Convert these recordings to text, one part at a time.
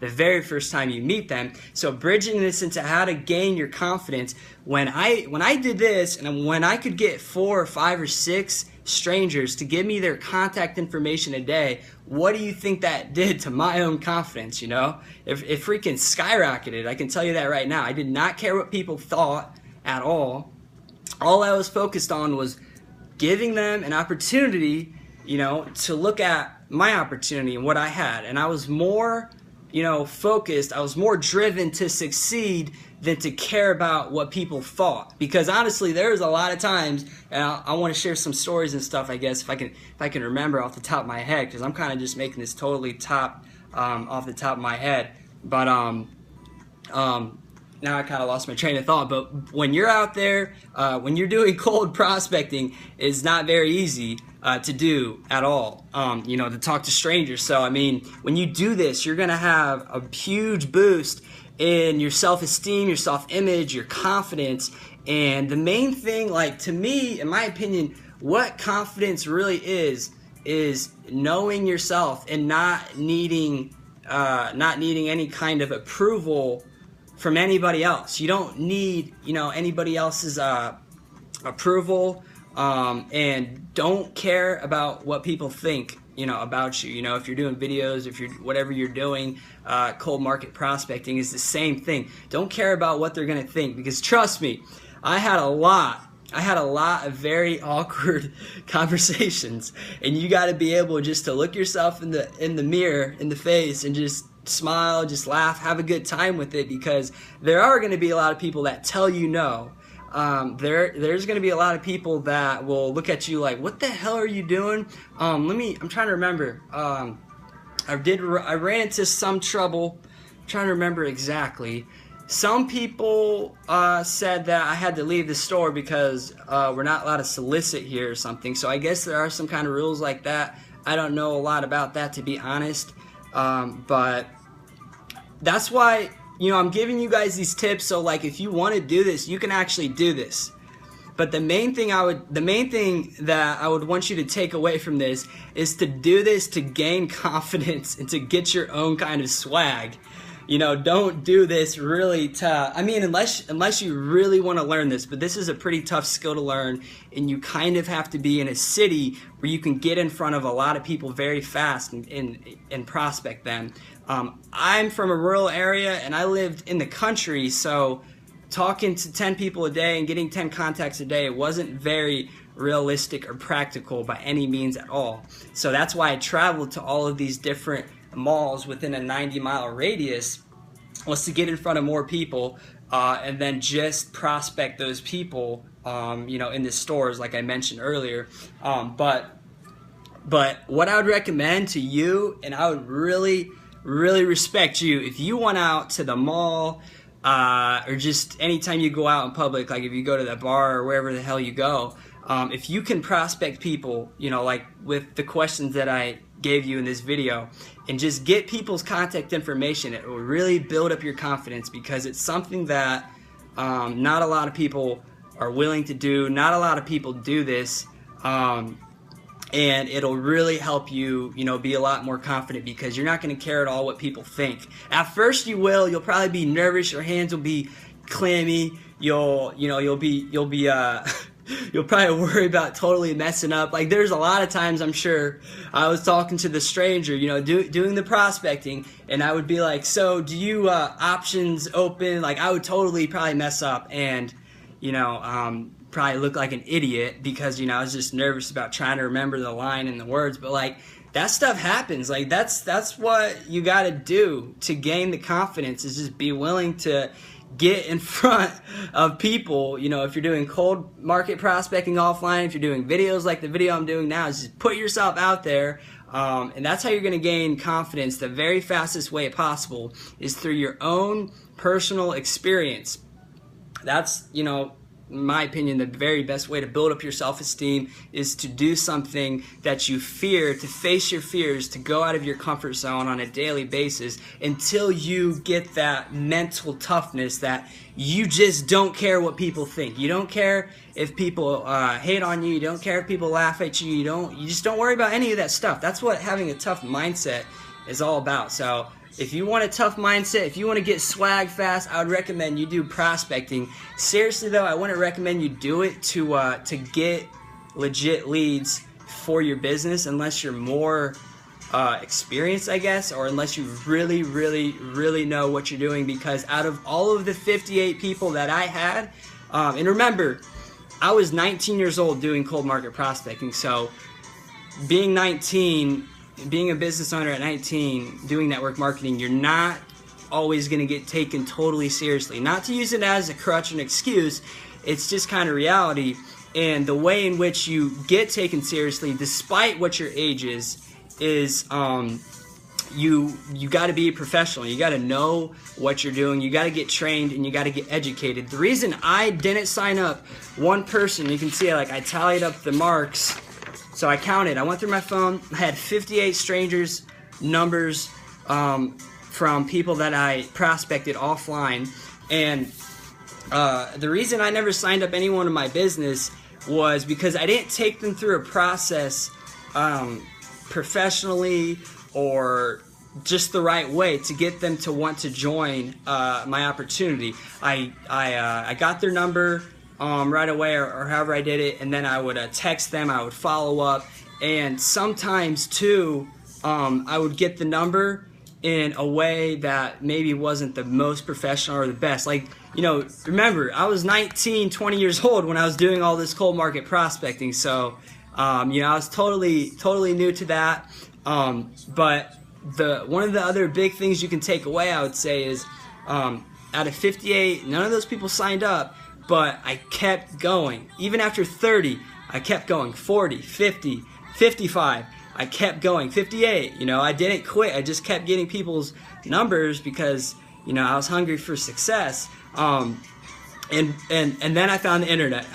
the very first time you meet them. So bridging this into how to gain your confidence. When I did this, and when I could get 4 or 5 or 6 strangers to give me their contact information a day, what do you think that did to my own confidence? You know, it freaking skyrocketed. I can tell you that right now. I did not care what people thought at all. All I was focused on was giving them an opportunity, you know, to look at my opportunity and what I had. And I was more, you know, focused. I was more driven to succeed than to care about what people thought. Because honestly, there's a lot of times, and I want to share some stories and stuff, I guess, if I can remember off the top of my head, because I'm kind of just making this totally off the top of my head. But now I kind of lost my train of thought. But when you're out there, when you're doing cold prospecting, it's not very easy to do at all, you know, to talk to strangers. So, I mean, when you do this, you're going to have a huge boost in your self-esteem, your self-image, your confidence. And the main thing, like, to me, in my opinion, what confidence really is knowing yourself and not needing any kind of approval from anybody else. You don't need, you know, anybody else's approval, and don't care about what people think, you know, about you. You know, if you're doing videos, if you're whatever you're doing, cold market prospecting is the same thing. Don't care about what they're gonna think, because trust me, I had a lot of very awkward conversations, and you got to be able just to look yourself in the mirror, in the face, and just smile, just laugh, have a good time with it, because there are going to be a lot of people that tell you no. There's going to be a lot of people that will look at you like, what the hell are you doing? I'm trying to remember. I ran into some trouble. I'm trying to remember exactly. Some people said that I had to leave the store because we're not allowed to solicit here or something. So I guess there are some kind of rules like that. I don't know a lot about that, to be honest. But that's why, you know, I'm giving you guys these tips. So like, if you want to do this, you can actually do this. But the main thing that I would want you to take away from this is to do this to gain confidence and to get your own kind of swag. You know, don't do this really unless you really want to learn this, but this is a pretty tough skill to learn, and you kind of have to be in a city where you can get in front of a lot of people very fast and prospect them. I'm from a rural area, and I lived in the country, so talking to 10 people a day and getting 10 contacts a day, it wasn't very realistic or practical by any means at all. So that's why I traveled to all of these different malls within a 90-mile radius, was to get in front of more people, and then just prospect those people, you know, in the stores, like I mentioned earlier. But what I would recommend to you, and I would really respect you, if you went out to the mall, or just anytime you go out in public, like if you go to the bar or wherever the hell you go, if you can prospect people, you know, like with the questions that I gave you in this video, and just get people's contact information, it will really build up your confidence, because it's something that not a lot of people are willing to do. Not a lot of people do this, and it'll really help you, you know, be a lot more confident, because you're not going to care at all what people think. At first you will. You'll probably be nervous. Your hands will be clammy. You'll probably worry about totally messing up. Like, there's a lot of times, I'm sure, I was talking to the stranger, you know, doing the prospecting, and I would be like, so do you options open? Like, I would totally probably mess up and, you know, probably look like an idiot, because, you know, I was just nervous about trying to remember the line and the words. But like, that stuff happens. Like, that's what you got to do to gain the confidence, is just be willing to get in front of people. You know, if you're doing cold market prospecting offline, if you're doing videos like the video I'm doing now, is just put yourself out there, and that's how you're going to gain confidence. The very fastest way possible is through your own personal experience. That's, you know, in my opinion, the very best way to build up your self-esteem is to do something that you fear, to face your fears, to go out of your comfort zone on a daily basis until you get that mental toughness that you just don't care what people think. You don't care if people hate on you. You don't care if people laugh at you. You just don't worry about any of that stuff. That's what having a tough mindset is all about. So if you want a tough mindset, if you want to get swag fast, I would recommend you do prospecting. Seriously though, I wouldn't recommend you do it to get legit leads for your business unless you're more experienced, I guess, or unless you really know what you're doing. Because out of all of the 58 people that I had, and remember, I was 19 years old doing cold market prospecting, so being 19, being a business owner at 19, doing network marketing, you're not always going to get taken totally seriously. Not to use it as a crutch and excuse, it's just kind of reality. And the way in which you get taken seriously, despite what your age is you got to be a professional. You got to know what you're doing. You got to get trained and you got to get educated. The reason I didn't sign up one person, you can see like I tallied up the marks. So I counted. I went through my phone. I had 58 strangers numbers from people that I prospected offline. And the reason I never signed up anyone in my business was because I didn't take them through a process professionally or just the right way to get them to want to join my opportunity. I got their number right away or however I did it, and then I would text them, I would follow up, and sometimes too I would get the number in a way that maybe wasn't the most professional or the best. Like, you know, remember, I was 19, 20 years old when I was doing all this cold market prospecting, so you know, I was totally new to that. But one of the other big things you can take away, I would say, is out of 58, none of those people signed up, but I kept going. Even after 30, I kept going. 40, 50, 55, I kept going. 58, you know, I didn't quit. I just kept getting people's numbers because, you know, I was hungry for success. And then I found the internet,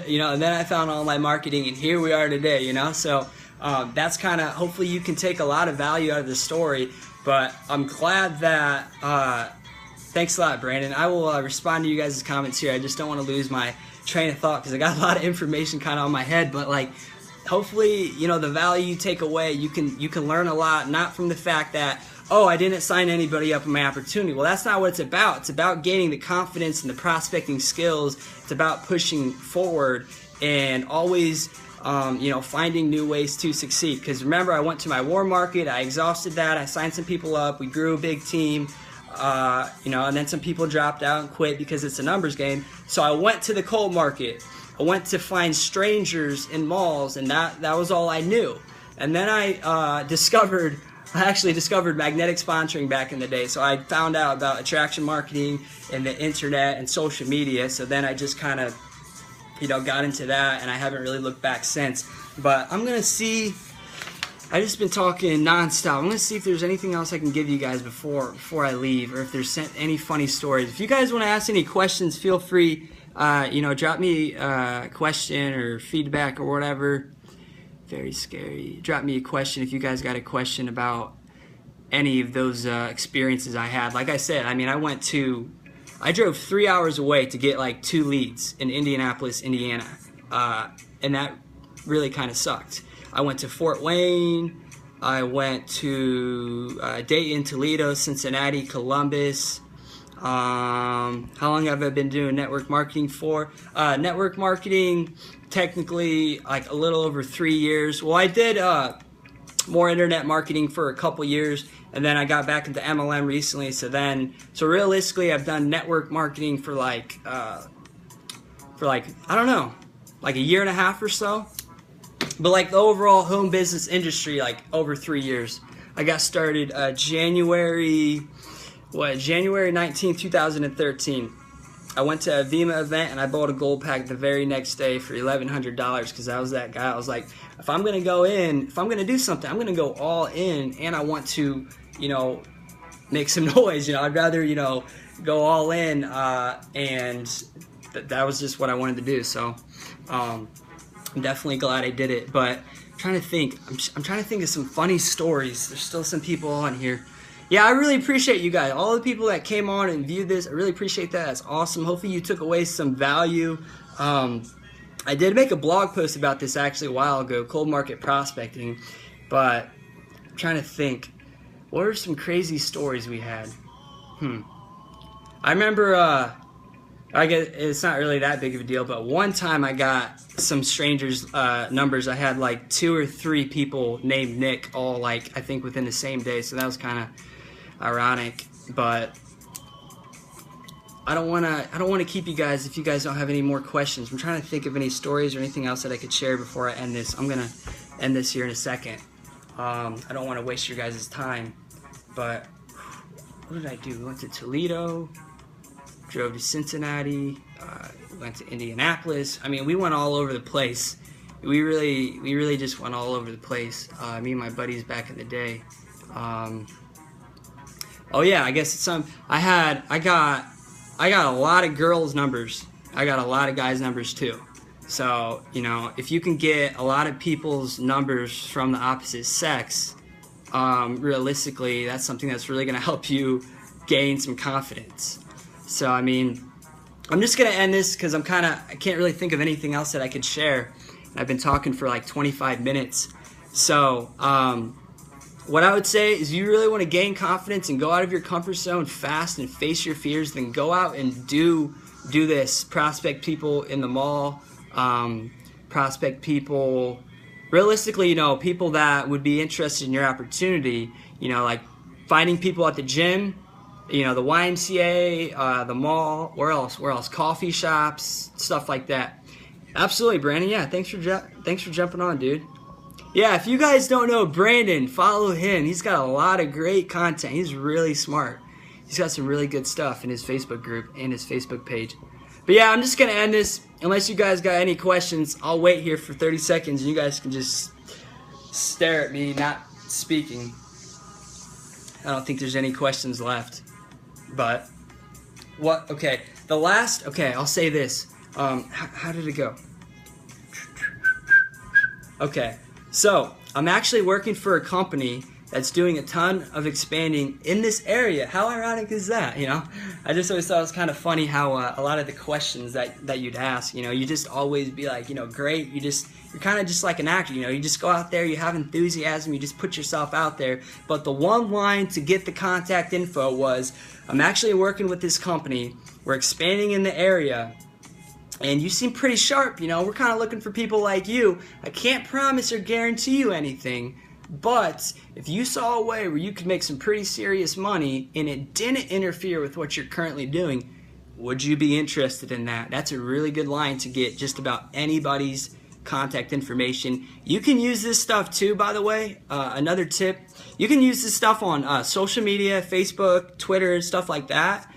you know, and then I found online marketing, and here we are today, you know. So that's kind of, hopefully you can take a lot of value out of this story. But I'm glad that, thanks a lot, Brandon. I will respond to you guys' comments here. I just don't want to lose my train of thought because I got a lot of information kind of on my head. But like, hopefully, you know, the value you take away, you can learn a lot, not from the fact that, oh, I didn't sign anybody up in my opportunity. Well, that's not what it's about. It's about gaining the confidence and the prospecting skills. It's about pushing forward and always, you know, finding new ways to succeed. Because remember, I went to my warm market, I exhausted that, I signed some people up, we grew a big team, you know, and then some people dropped out and quit because it's a numbers game. So I went to the cold market. I went to find strangers in malls, and that was all I knew. And then I actually discovered magnetic sponsoring back in the day. So I found out about attraction marketing and the internet and social media. So then I just kind of, you know, got into that, and I haven't really looked back since. But I'm gonna see, I just been talking nonstop. I'm gonna see if there's anything else I can give you guys before I leave, or if there's any funny stories. If you guys want to ask any questions, feel free, you know, drop me a question or feedback or whatever. Very scary. Drop me a question if you guys got a question about any of those experiences I had. Like I said, I mean, I drove 3 hours away to get like 2 leads in Indianapolis, Indiana, and that really kind of sucked. I went to Fort Wayne, I went to Dayton, Toledo, Cincinnati, Columbus. How long have I been doing network marketing for? Network marketing, technically like a little over 3 years. Well, I did more internet marketing for a couple years, and then I got back into MLM recently. So realistically, I've done network marketing for like I don't know, like a year and a half or so. But like the overall home business industry, like over 3 years. I got started January 19, 2013. I went to a Vima event and I bought a gold pack the very next day for $1,100 because I was that guy. I was like, if I'm going to do something, I'm going to go all in, and I want to, you know, make some noise. You know, I'd rather, you know, go all in, and that was just what I wanted to do. So I'm definitely glad I did it. But I'm trying to think. I'm trying to think of some funny stories. There's still some people on here. Yeah, I really appreciate you guys. All the people that came on and viewed this, I really appreciate that. That's awesome. Hopefully you took away some value. I did make a blog post about this actually a while ago, cold market prospecting, but I'm trying to think. What are some crazy stories we had? I remember, I guess it's not really that big of a deal, but one time I got some strangers' numbers. I had like 2 or 3 people named Nick, all like I think within the same day, so that was kind of ironic. But I don't wanna keep you guys if you guys don't have any more questions. I'm trying to think of any stories or anything else that I could share before I end this. I'm gonna end this here in a second. I don't want to waste your guys' time, but what did I do? We went to Toledo, drove to Cincinnati, went to Indianapolis. I mean, we went all over the place. We really just went all over the place. Me and my buddies back in the day. Oh yeah, I guess it's some. I got a lot of girls' numbers. I got a lot of guys' numbers too. So, you know, if you can get a lot of people's numbers from the opposite sex, realistically, that's something that's really going to help you gain some confidence. So, I mean, I'm just going to end this because I can't really think of anything else that I could share. I've been talking for like 25 minutes. So, what I would say is you really want to gain confidence and go out of your comfort zone fast and face your fears, then go out and do this. Prospect people in the mall, prospect people, realistically, you know, people that would be interested in your opportunity, you know, like finding people at the gym, you know, the YMCA, the mall, where else, coffee shops, stuff like that. Absolutely, Brandon. Yeah, thanks for jumping on, dude. Yeah, if you guys don't know Brandon, follow him. He's got a lot of great content. He's really smart. He's got some really good stuff in his Facebook group and his Facebook page. But yeah, I'm just going to end this. Unless you guys got any questions, I'll wait here for 30 seconds and you guys can just stare at me not speaking. I don't think there's any questions left. But, what? Okay, I'll say this. How did it go? Okay. So, I'm actually working for a company that's doing a ton of expanding in this area. How ironic is that, you know? I just always thought it was kind of funny how a lot of the questions that you'd ask, you know, you just always be like, you know, great, you're kind of just like an actor, you know, you just go out there, you have enthusiasm, you just put yourself out there. But the one line to get the contact info was, I'm actually working with this company, we're expanding in the area, and you seem pretty sharp, you know, we're kind of looking for people like you. I can't promise or guarantee you anything, but if you saw a way where you could make some pretty serious money and it didn't interfere with what you're currently doing, would you be interested in that? That's a really good line to get just about anybody's contact information. You can use this stuff too, by the way. Another tip, you can use this stuff on social media, Facebook, Twitter, stuff like that.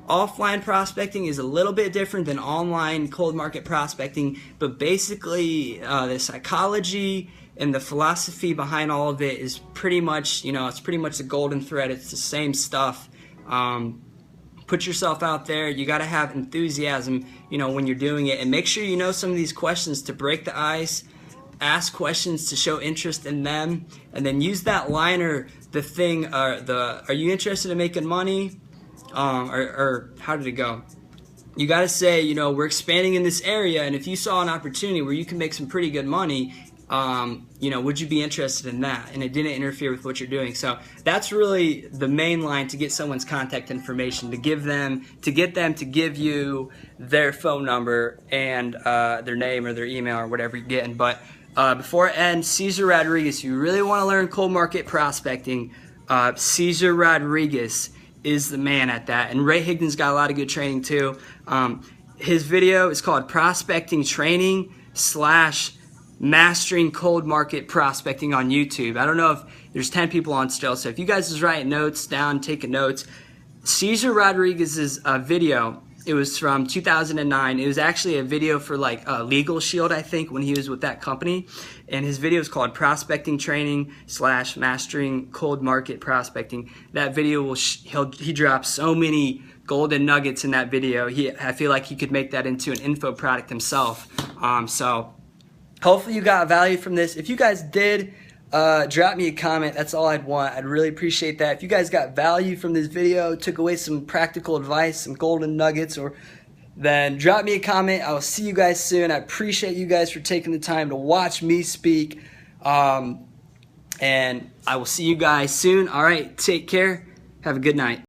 Offline prospecting is a little bit different than online cold market prospecting, but basically the psychology and the philosophy behind all of it is pretty much, you know, it's pretty much the golden thread. It's the same stuff. Put yourself out there. You got to have enthusiasm, you know, when you're doing it, and make sure you know some of these questions to break the ice. Ask questions to show interest in them, and then use that line or the thing, are you interested in making money? Or how did it go? You got to say, you know, we're expanding in this area, and if you saw an opportunity where you can make some pretty good money, you know, would you be interested in that? And it didn't interfere with what you're doing. So that's really the main line to get someone's contact information, to get them to give you their phone number and their name or their email or whatever you're getting. But before I end, Cesar Rodriguez, if you really want to learn cold market prospecting, Cesar Rodriguez is the man at that. And Ray Higdon's got a lot of good training too. His video is called Prospecting Training / Mastering Cold Market Prospecting on YouTube. I don't know if there's 10 people on still, so if you guys is writing notes down, taking notes, Cesar Rodriguez's video, it was from 2009. It was actually a video for like Legal Shield, I think, when he was with that company. And his video is called Prospecting Training / Mastering Cold Market Prospecting. That video will he drops so many golden nuggets in that video. I feel like he could make that into an info product himself. So hopefully you got value from this. If you guys did, drop me a comment. That's all I'd want. I'd really appreciate that. If you guys got value from this video, took away some practical advice, some golden nuggets, then drop me a comment. I will see you guys soon. I appreciate you guys for taking the time to watch me speak. And And I will see you guys soon. All right, take care. Have a good night.